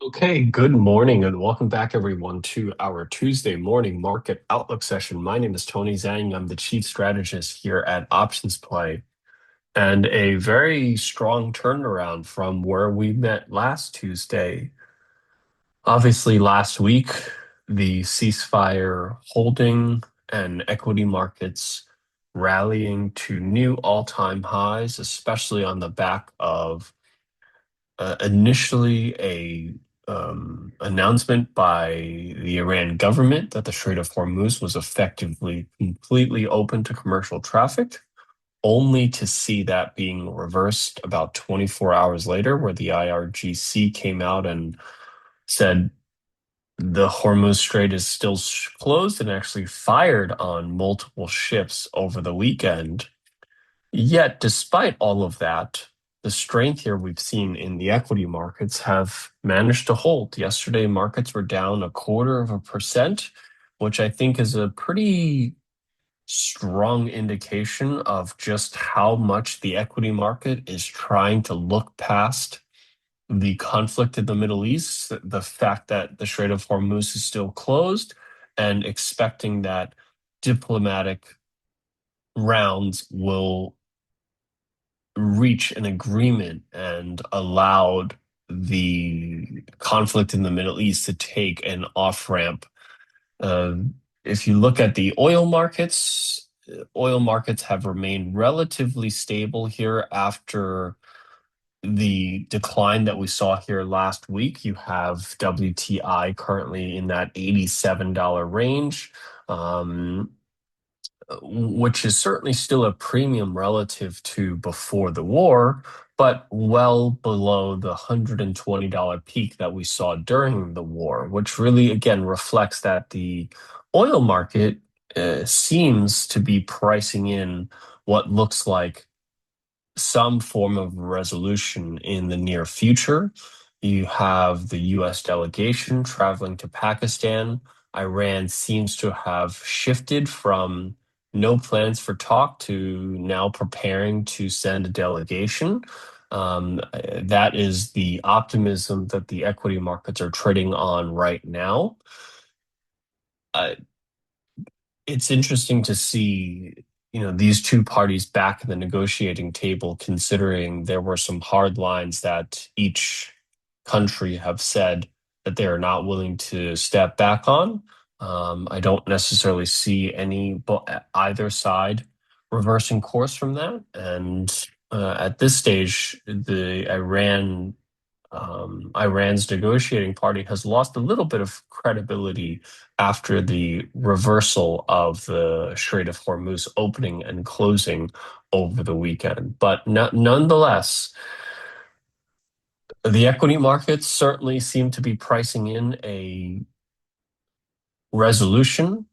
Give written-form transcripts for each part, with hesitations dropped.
Okay, good morning and welcome back everyone to our Tuesday morning market outlook session. My name is Tony Zhang. I'm the chief strategist here at Options Play, and a very strong turnaround from where we met last Tuesday. Obviously, last week, the ceasefire holding and equity markets rallying to new all-time highs, especially on the back of initially a announcement by the Iran government that the Strait of Hormuz was effectively completely open to commercial traffic, only to see that being reversed about 24 hours later, where the IRGC came out and said the Hormuz Strait is still closed and actually fired on multiple ships over the weekend. Yet, despite all of that, the strength here we've seen in the equity markets have managed to hold. Yesterday, markets were down 0.25%, which I think is a pretty strong indication of just how much the equity market is trying to look past the conflict in the Middle East, the fact that the Strait of Hormuz is still closed, and expecting that diplomatic rounds will reach an agreement and allowed the conflict in the Middle East to take an off-ramp. Uh, if you look at the oil markets have remained relatively stable here after the decline that we saw here last week. You have WTI currently in that $87 range. Which is certainly still a premium relative to before the war, but well below the $120 peak that we saw during the war, which really, again, reflects that the oil market seems to be pricing in what looks like some form of resolution in the near future. You have the US delegation traveling to Pakistan. Iran seems to have shifted from no plans for talk to now preparing to send a delegation. That is the optimism that the equity markets are trading on right now. Uh, it's interesting to see, these two parties back in the negotiating table, considering there were some hard lines that each country have said that they are not willing to step back on. I don't necessarily see either side reversing course from that. And at this stage, the Iran's negotiating party has lost a little bit of credibility after the reversal of the Strait of Hormuz opening and closing over the weekend. But nonetheless, the equity markets certainly seem to be pricing in a resolution.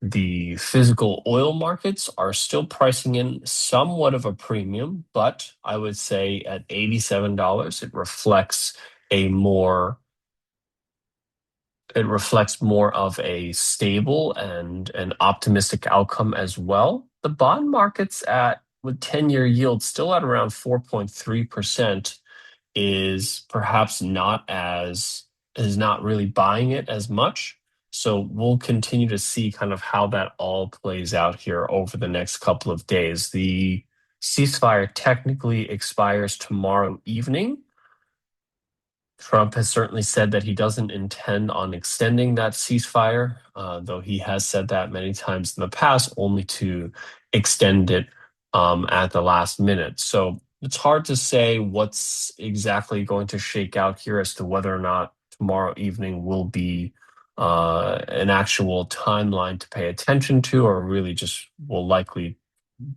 The physical oil markets are still pricing in somewhat of a premium, but I would say at $87, a more it reflects more of a stable and an optimistic outcome as well. The bond markets at with 10-year yield still at around 4.3% is perhaps not as is not really buying it as much. So we'll continue to see kind of how that all plays out here over the next couple of days. The ceasefire technically expires tomorrow evening. Trump has certainly said that he doesn't intend on extending that ceasefire, though he has said that many times in the past, only to extend it at the last minute. So it's hard to say what's exactly going to shake out here as to whether or not tomorrow evening will be an actual timeline to pay attention to, or really just will likely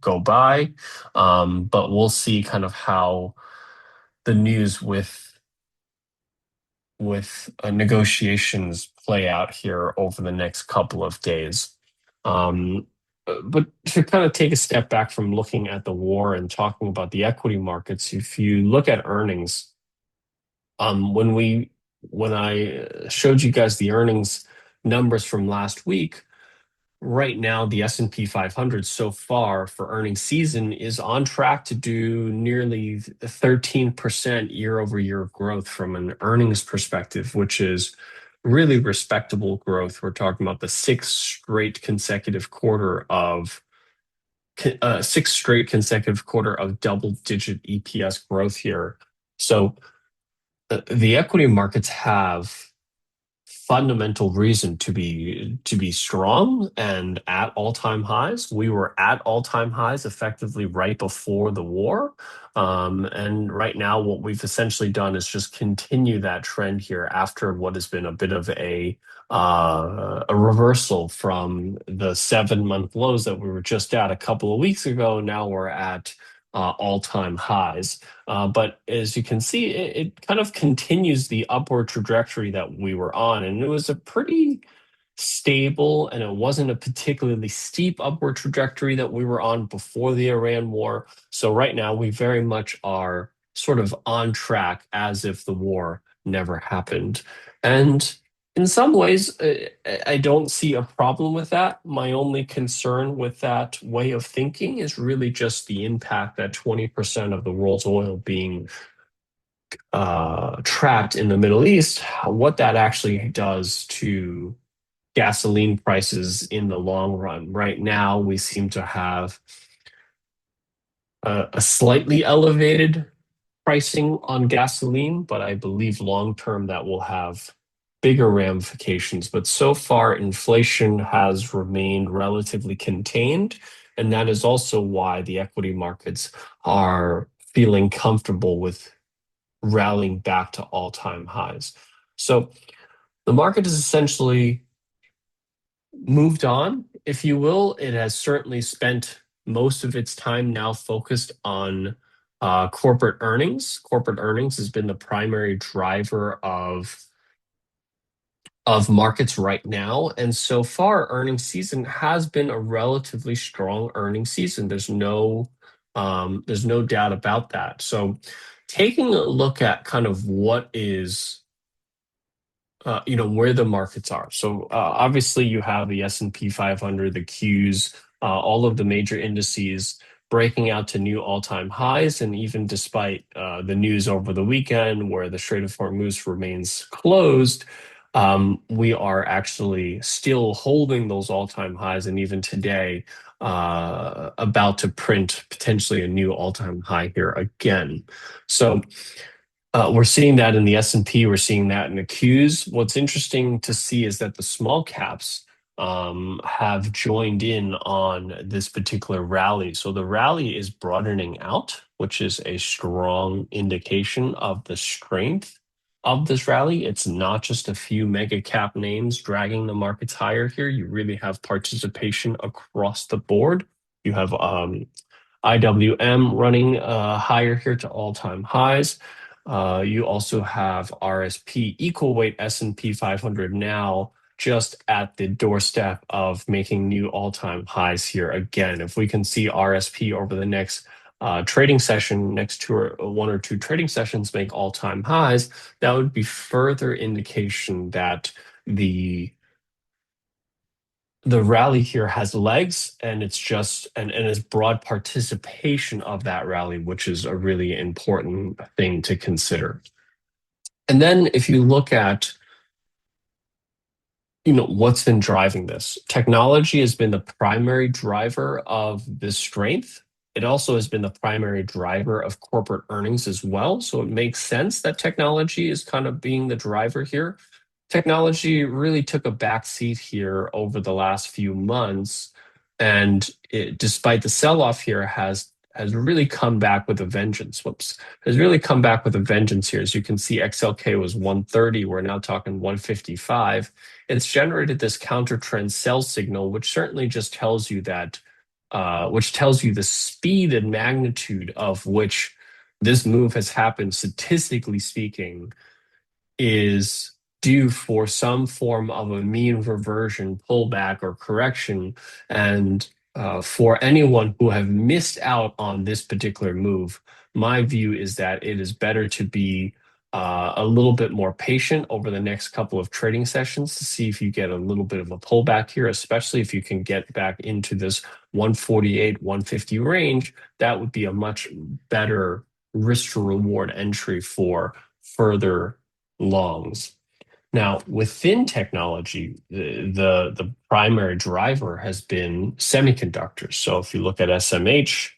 go by. But we'll see kind of how the news with negotiations play out here over the next couple of days. Um, but to kind of take a step back from looking at the war and talking about the equity markets, if you look at earnings, when I showed you guys the earnings numbers from last week, right now the S&P 500 so far for earnings season is on track to do nearly 13% year over year growth from an earnings perspective, which is really respectable growth. We're talking about the sixth straight consecutive quarter of double-digit EPS growth here. So the equity markets have fundamental reason to be strong and at all-time highs. We were at all-time highs effectively right before the war. And right now, what we've essentially done is just continue that trend here after what has been a bit of a reversal from the 7-month lows that we were just at a couple of weeks ago. Now we're at all-time highs. But as you can see, it kind of continues the upward trajectory that we were on. And it was a pretty stable and it wasn't a particularly steep upward trajectory that we were on before the Iran war. So right now, we very much are sort of on track as if the war never happened. And in some ways, I don't see a problem with that. My only concern with that way of thinking is really just the impact that 20% of the world's oil being trapped in the Middle East, what that actually does to gasoline prices in the long run. Right now, we seem to have a slightly elevated pricing on gasoline, but I believe long term that will have bigger ramifications. But so far, inflation has remained relatively contained, and that is also why the equity markets are feeling comfortable with rallying back to all-time highs. So the market has essentially moved on, if you will. It has certainly spent most of its time now focused on corporate earnings. Corporate earnings has been the primary driver of markets right now. And so far, earnings season has been a relatively strong earnings season. There's no doubt about that. So taking a look at kind of what is where the markets are. So obviously you have the S&P 500, the Qs, all of the major indices breaking out to new all-time highs. And even despite the news over the weekend where the Strait of Hormuz remains closed, we are actually still holding those all-time highs. And even today, about to print potentially a new all-time high here again. So we're seeing that in the S&P, we're seeing that in the Qs. What's interesting to see is that the small caps have joined in on this particular rally. So the rally is broadening out, which is a strong indication of the strength of this rally. It's not just a few mega cap names dragging the markets higher here. You really have participation across the board. You have IWM running higher here to all-time highs. You also have RSP equal weight S&P 500 now just at the doorstep of making new all-time highs here again. If we can see RSP over the next trading session, next one or two trading sessions make all-time highs, that would be further indication that the rally here has legs, and it's just and is broad participation of that rally, which is a really important thing to consider. And then if you look at what's been driving this, technology has been the primary driver of this strength. It also has been the primary driver of corporate earnings as well. So it makes sense that technology is kind of being the driver here. Technology really took a back seat here over the last few months, and despite the sell-off here, has really come back with a vengeance. Has really come back with a vengeance here. As you can see, XLK was 130. We're now talking 155. It's generated this counter trend sell signal, which certainly just tells you which tells you the speed and magnitude of which this move has happened, statistically speaking, is due for some form of a mean reversion, pullback, or correction. And for anyone who have missed out on this particular move, my view is that it is better to be a little bit more patient over the next couple of trading sessions to see if you get a little bit of a pullback here, especially if you can get back into this 148, 150 range. That would be a much better risk to reward entry for further longs. Now, within technology, the primary driver has been semiconductors. So if you look at SMH,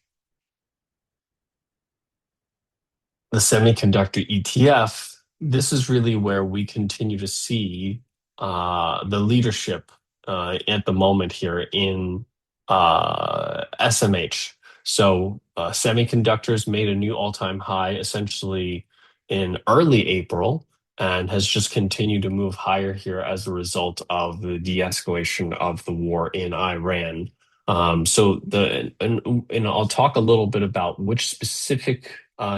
the semiconductor ETF, this is really where we continue to see the leadership at the moment here in SMH. So semiconductors made a new all-time high essentially in early April and has just continued to move higher here as a result of the de-escalation of the war in Iran. And I'll talk a little bit about which specific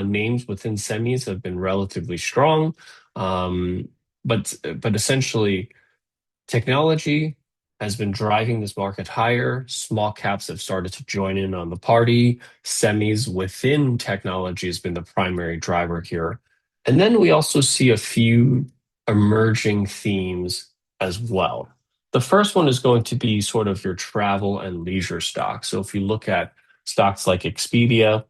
names within semis have been relatively strong. Um, but essentially, technology has been driving this market higher. Small caps have started to join in on the party. Semis within technology has been the primary driver here. And then we also see a few emerging themes as well. The first one is going to be sort of your travel and leisure stocks. So if you look at stocks like Expedia,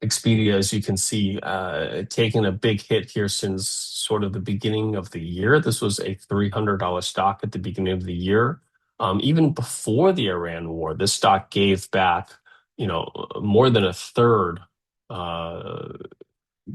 as you can see, taking a big hit here since sort of the beginning of the year. This was a $300 stock at the beginning of the year. Even before the Iran war, this stock gave back, more than a third uh,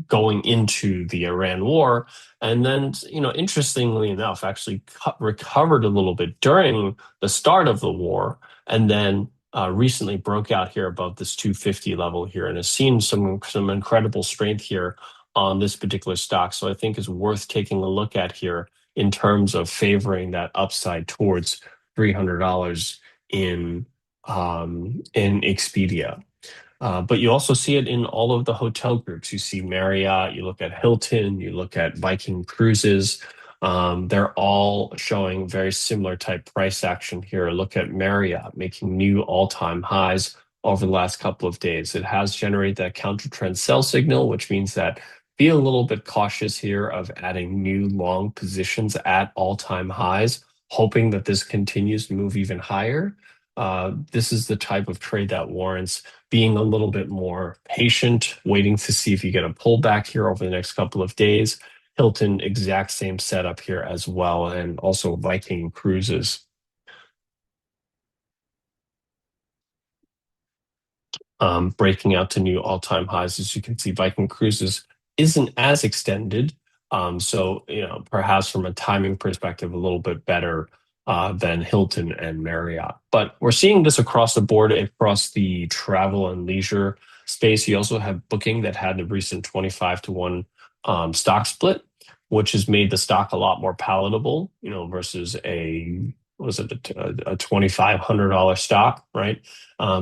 going into the Iran war. And then, interestingly enough, actually recovered a little bit during the start of the war, and then recently broke out here above this 250 level here and has seen some incredible strength here on this particular stock. So I think is worth taking a look at here in terms of favoring that upside towards $300 in Expedia. But you also see it in all of the hotel groups. You see Marriott, you look at Hilton, you look at Viking Cruises. They're all showing very similar type price action here. Look at Marriott making new all-time highs over the last couple of days. It has generated that counter trend sell signal, which means that be a little bit cautious here of adding new long positions at all-time highs, hoping that this continues to move even higher. This is the type of trade that warrants being a little bit more patient, waiting to see if you get a pullback here over the next couple of days. Hilton, exact same setup here as well, and also Viking Cruises. Breaking out to new all-time highs. As you can see, Viking Cruises isn't as extended. So, perhaps from a timing perspective, a little bit better than Hilton and Marriott. But we're seeing this across the board, across the travel and leisure space. You also have Booking that had a recent 25 to 1 stock split, which has made the stock a lot more palatable, versus a $2,500 stock, right?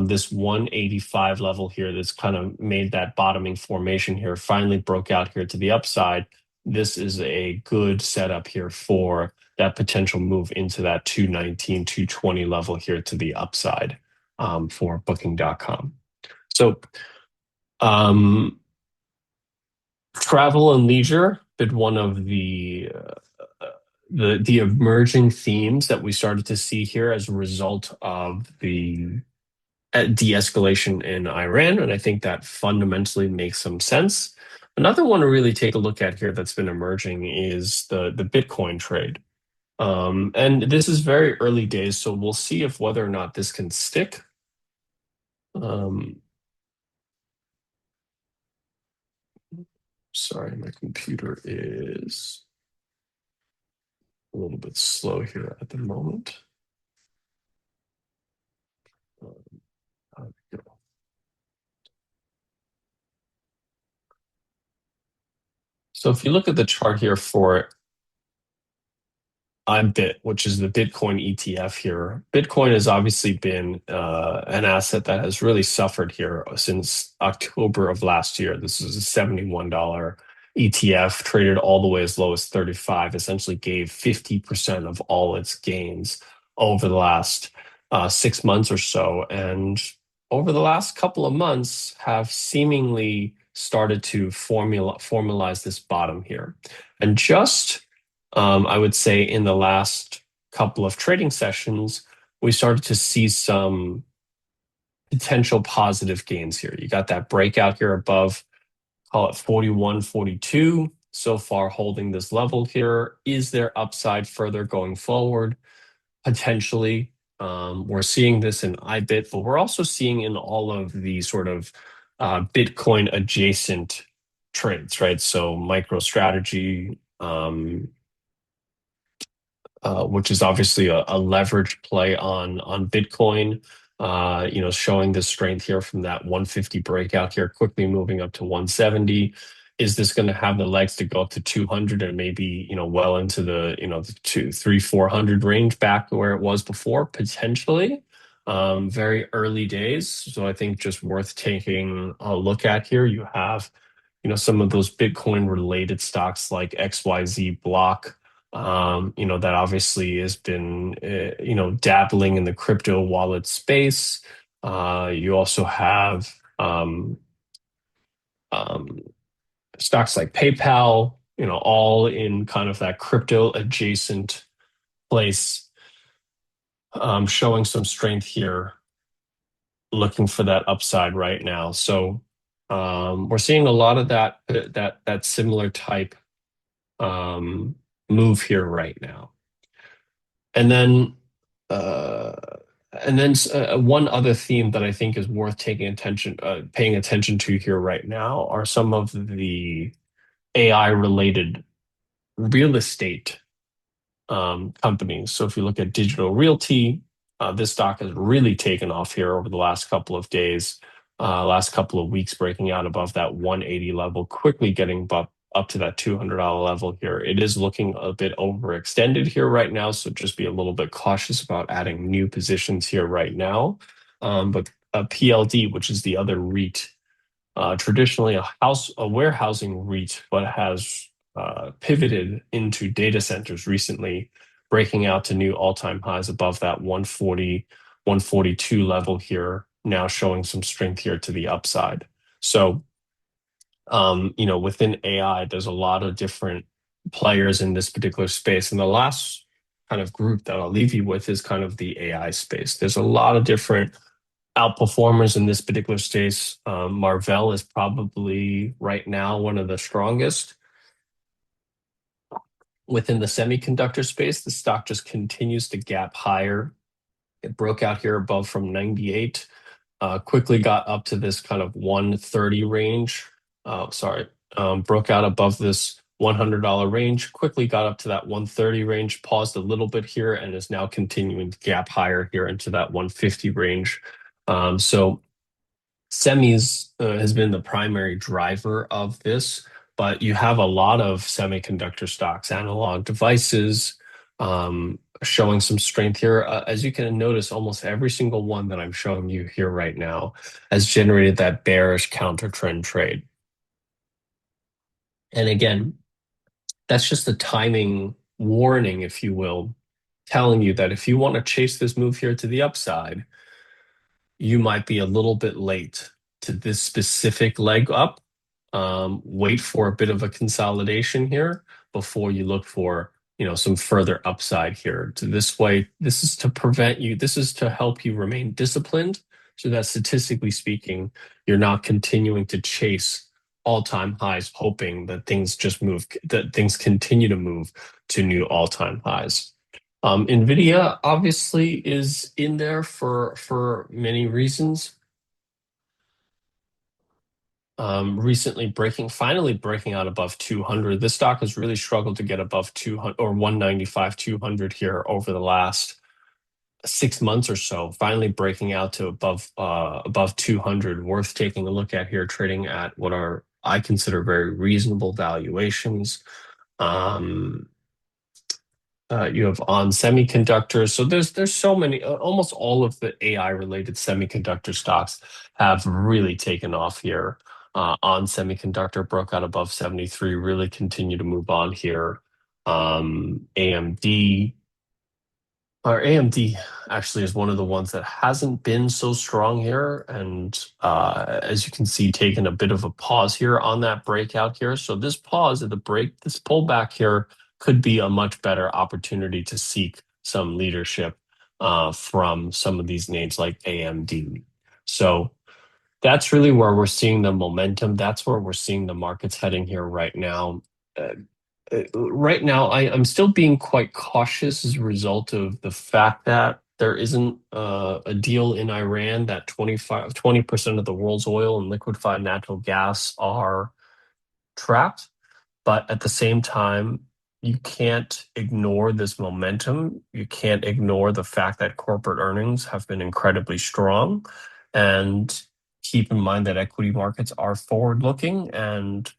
This 185 level here that's kind of made that bottoming formation here finally broke out here to the upside. This is a good setup here for that potential move into that 219, 220 level here to the upside for booking.com. So travel and leisure been one of the emerging themes that we started to see here as a result of the de-escalation in Iran, and I think that fundamentally makes some sense. Another one to really take a look at here that's been emerging is the Bitcoin trade. And this is very early days, so we'll see if whether or not this can stick. Sorry, my computer is a little bit slow here at the moment. So if you look at the chart here for IBIT, which is the Bitcoin ETF here. Bitcoin has obviously been an asset that has really suffered here since October of last year. This is a $71 ETF traded all the way as low as 35, essentially gave 50% of all its gains over the last 6 months or so. And over the last couple of months have seemingly started to formalize this bottom here. And just, I would say, in the last couple of trading sessions, we started to see some potential positive gains here. You got that breakout here above, call it 41, 42. So far holding this level here. Is there upside further going forward? Potentially. We're seeing this in IBIT, but we're also seeing in all of the sort of Bitcoin adjacent trades, right? So MicroStrategy, which is obviously a leverage play on Bitcoin. Showing the strength here from that 150 breakout here, quickly moving up to 170. Is this going to have the legs to go up to 200 and maybe, well into the 400 range back to where it was before, potentially? Very early days. So I think just worth taking a look at here. You have, some of those Bitcoin related stocks like XYZ Block, that obviously has been, dabbling in the crypto wallet space. You also have um, stocks like PayPal, all in kind of that crypto adjacent place, showing some strength here, looking for that upside right now. So we're seeing a lot of that similar type um, move here right now. And then uh, one other theme that I think is worth paying attention to here right now are some of the AI related real estate companies. So if you look at Digital Realty, this stock has really taken off here over the last couple of days, last couple of weeks, breaking out above that 180 level, quickly getting up to that $200 level here. It is looking a bit overextended here right now, so just be a little bit cautious about adding new positions here right now. But PLD, which is the other REIT, traditionally a warehousing REIT, but has pivoted into data centers recently, breaking out to new all-time highs above that 140, 142 level here, now showing some strength here to the upside. So, within AI, there's a lot of different players in this particular space. And the last kind of group that I'll leave you with is kind of the AI space. There's a lot of different outperformers in this particular space. Marvell is probably right now one of the strongest. Within the semiconductor space, the stock just continues to gap higher. It broke out here above from 98, quickly got up to this kind of 130 range. Broke out above this $100 range, quickly got up to that 130 range, paused a little bit here, and is now continuing to gap higher here into that 150 range. So semis has been the primary driver of this, but you have a lot of semiconductor stocks, analog devices, showing some strength here. As you can notice, almost every single one that I'm showing you here right now has generated that bearish counter trend trade. And again, that's just a timing warning, if you will, telling you that if you want to chase this move here to the upside, you might be a little bit late to this specific leg up. Wait for a bit of a consolidation here before you look for, some further upside here. To this way, this is to prevent you, this is to help you remain disciplined so that statistically speaking, you're not continuing to chase all-time highs, hoping that things continue to move to new all-time highs. NVIDIA obviously is in there for many reasons. Finally breaking out above 200. This stock has really struggled to get above 200 or 195, 200 here over the last 6 months or so. Finally breaking out to above 200. Worth taking a look at here, trading at what are I consider very reasonable valuations. Um, you have on semiconductors. So there's so many, almost all of the AI related semiconductor stocks have really taken off here. On semiconductor broke out above 73, really continue to move on here. AMD, Our AMD actually is one of the ones that hasn't been so strong here, and as you can see, taking a bit of a pause here on that breakout here. So this pause at the break, this pullback here could be a much better opportunity to seek some leadership from some of these names like AMD. So that's really where we're seeing the momentum. That's where we're seeing the markets heading here right now. Uh, right now, I'm still being quite cautious as a result of the fact that there isn't a deal in Iran that 20% of the world's oil and liquefied natural gas are trapped. But at the same time, you can't ignore this momentum. You can't ignore the fact that corporate earnings have been incredibly strong. And keep in mind that equity markets are forward looking and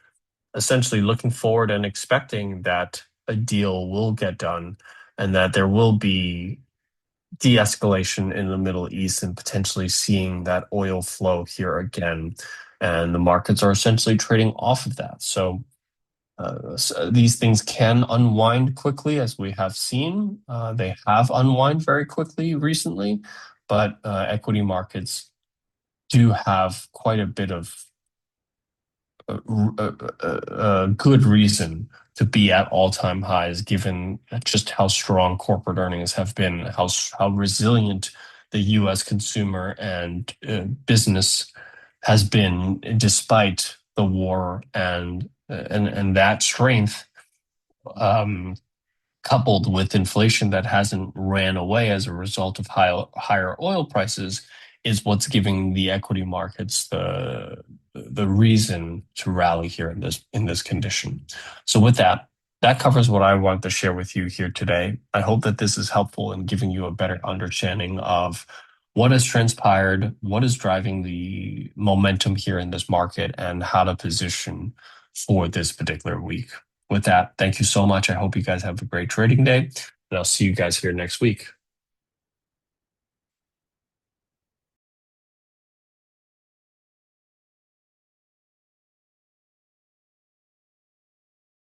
essentially looking forward and expecting that a deal will get done and that there will be de-escalation in the Middle East and potentially seeing that oil flow here again. And the markets are essentially trading off of that. So these things can unwind quickly, as we have seen. They have unwind very quickly recently, but equity markets do have quite a bit of good reason to be at all-time highs, given just how strong corporate earnings have been, how resilient the U.S. consumer and business has been despite the war and that strength. Um, Coupled with inflation that hasn't ran away as a result of higher oil prices, is what's giving the equity markets the reason to rally here in this condition. So with that, that covers what I want to share with you here today. I hope that this is helpful in giving you a better understanding of what has transpired, what is driving the momentum here in this market, and how to position for this particular week. With that, thank you so much. I hope you guys have a great trading day, and I'll see you guys here next week.